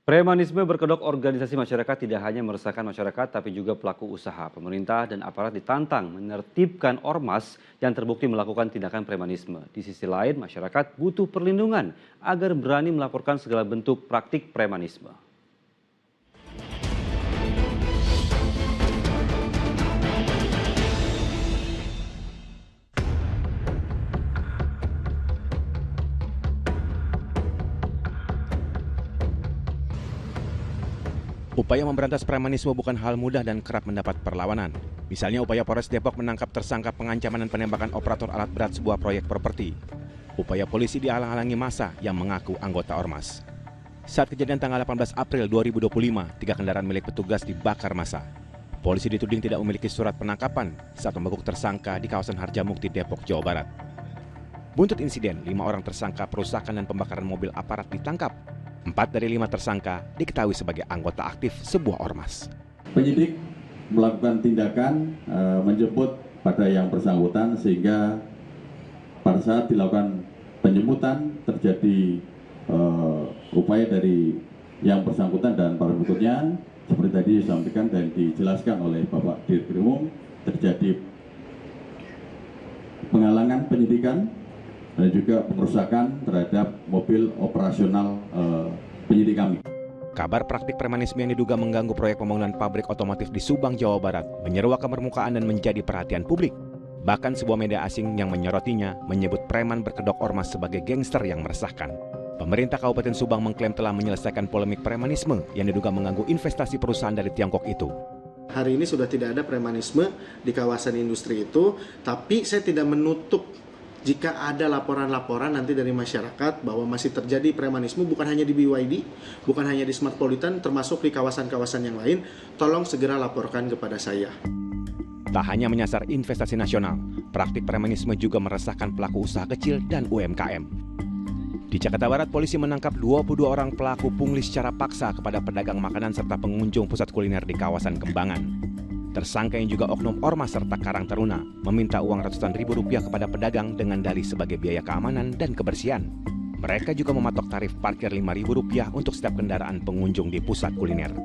Premanisme berkedok organisasi masyarakat tidak hanya meresahkan masyarakat, tapi juga pelaku usaha. Pemerintah dan aparat ditantang menertibkan ormas yang terbukti melakukan tindakan premanisme. Di sisi lain, masyarakat butuh perlindungan agar berani melaporkan segala bentuk praktik premanisme. Upaya memberantas premanisme bukan hal mudah dan kerap mendapat perlawanan. Misalnya upaya Polres Depok menangkap tersangka pengancaman dan penembakan operator alat berat sebuah proyek properti. Upaya polisi dihalang-halangi massa yang mengaku anggota ormas. Saat kejadian tanggal 18 April 2025, 3 kendaraan milik petugas dibakar massa. Polisi dituding tidak memiliki surat penangkapan saat membekuk tersangka di kawasan Harjamukti, Depok, Jawa Barat. Buntut insiden, 5 orang tersangka perusakan dan pembakaran mobil aparat ditangkap. 4 dari 5 tersangka diketahui sebagai anggota aktif sebuah ormas. Penyidik melakukan tindakan menjemput pada yang bersangkutan sehingga pada saat dilakukan penjemputan terjadi upaya dari yang bersangkutan dan para berikutnya seperti tadi disampaikan dan dijelaskan oleh Bapak Dirkrimum terjadi penghalangan penyidikan dan juga pengerusakan terhadap mobil operasional penyidik kami. Kabar praktik premanisme yang diduga mengganggu proyek pembangunan pabrik otomotif di Subang, Jawa Barat menyeruak ke permukaan dan menjadi perhatian publik. Bahkan sebuah media asing yang menyorotinya menyebut preman berkedok ormas sebagai gangster yang meresahkan. Pemerintah Kabupaten Subang mengklaim telah menyelesaikan polemik premanisme yang diduga mengganggu investasi perusahaan dari Tiongkok itu. Hari ini sudah tidak ada premanisme di kawasan industri itu, tapi saya tidak menutup jika ada laporan-laporan nanti dari masyarakat bahwa masih terjadi premanisme bukan hanya di BYD, bukan hanya di Smartpolitan, termasuk di kawasan-kawasan yang lain, tolong segera laporkan kepada saya. Tak hanya menyasar investasi nasional, praktik premanisme juga meresahkan pelaku usaha kecil dan UMKM. Di Jakarta Barat, polisi menangkap 22 orang pelaku pungli secara paksa kepada pedagang makanan serta pengunjung pusat kuliner di kawasan Kembangan. Tersangka yang juga oknum ormas serta Karang Taruna meminta uang ratusan ribu rupiah kepada pedagang dengan dalih sebagai biaya keamanan dan kebersihan. Mereka juga mematok tarif parkir Rp5.000 untuk setiap kendaraan pengunjung di pusat kuliner.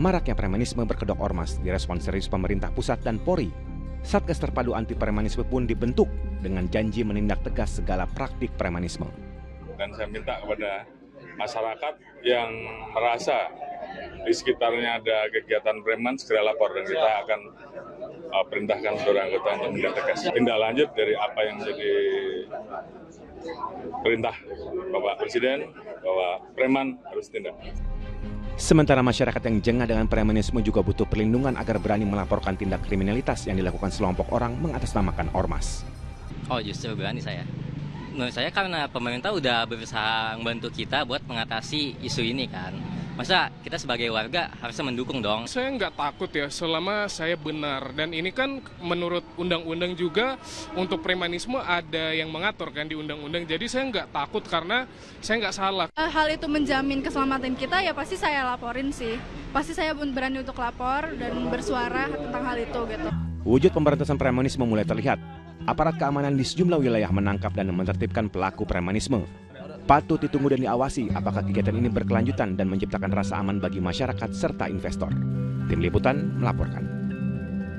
Maraknya premanisme berkedok ormas direspon serius pemerintah pusat dan Polri. Satgas Terpadu Anti Premanisme pun dibentuk dengan janji menindak tegas segala praktik premanisme. Dan saya minta kepada masyarakat yang merasa di sekitarnya ada kegiatan preman segera lapor dan kita akan perintahkan seluruh anggota untuk menindak tegas. Tindak lanjut dari apa yang menjadi perintah Bapak Presiden bahwa preman harus tindak. Sementara masyarakat yang jengah dengan premanisme juga butuh perlindungan agar berani melaporkan tindak kriminalitas yang dilakukan sekelompok orang mengatasnamakan ormas. Oh, justru berani saya. Menurut saya karena pemerintah udah berusaha membantu kita buat mengatasi isu ini kan. Masa kita sebagai warga harusnya mendukung dong. Saya nggak takut ya selama saya benar. Dan ini kan menurut undang-undang juga untuk premanisme ada yang mengatur kan di undang-undang. Jadi saya nggak takut karena saya nggak salah. Hal itu menjamin keselamatan kita ya pasti saya laporin sih. Pasti saya berani untuk lapor dan bersuara tentang hal itu gitu. Wujud pemberantasan premanisme mulai terlihat. Aparat keamanan di sejumlah wilayah menangkap dan menertibkan pelaku premanisme. Patut ditunggu dan diawasi apakah kegiatan ini berkelanjutan dan menciptakan rasa aman bagi masyarakat serta investor. Tim Liputan melaporkan.